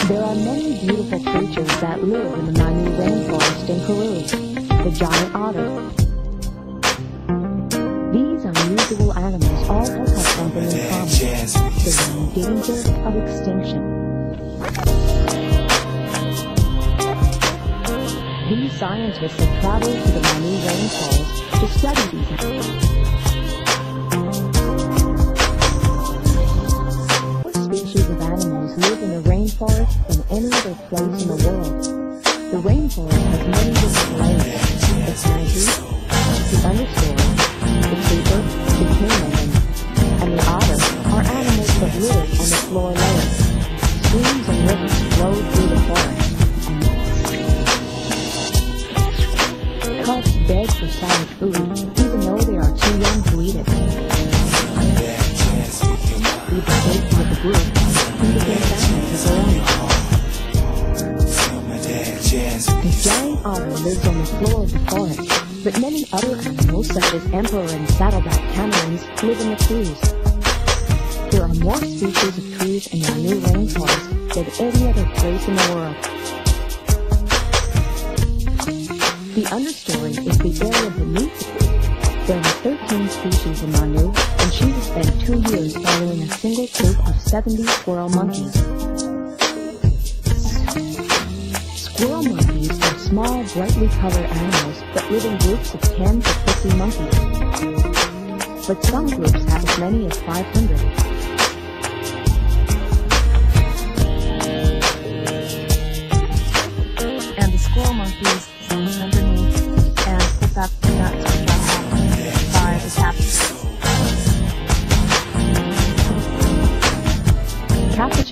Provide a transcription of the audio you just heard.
There are many beautiful creatures that live in the Manu rainforest in Peru. The giant otter. These unusual animals all have something in common. They're in danger of extinction. These scientists have traveled to the Manu rainforest to study these animals. What species of animals live in the rainforest than any other place in the world? The rainforest has many different layers. The canopy, the understory, the creeper, the caiman, and the otter are animals that live on the floor layer. Streams and rivers flow through the forest, and cubs beg for solid food, even though they are too young to eat it. With the safety of the group, and begin families of their own. The giant otter lives on the floor of the forest, but many other animals, such as emperor and saddleback tamarins, live in the trees. There are more species of trees in the Manu rainforest than any other place in the world. The understory is the area beneath the tree. There are 13 species in Manu, and she has spent 2 years following a single troop of 70 squirrel monkeys. Squirrel monkeys are small, brightly colored animals that live in groups of 10 to 50 monkeys. But some groups have as many as 500. And the squirrel monkeys stand underneath and pick up the nuts which are hatched by the capuchin. Capuchin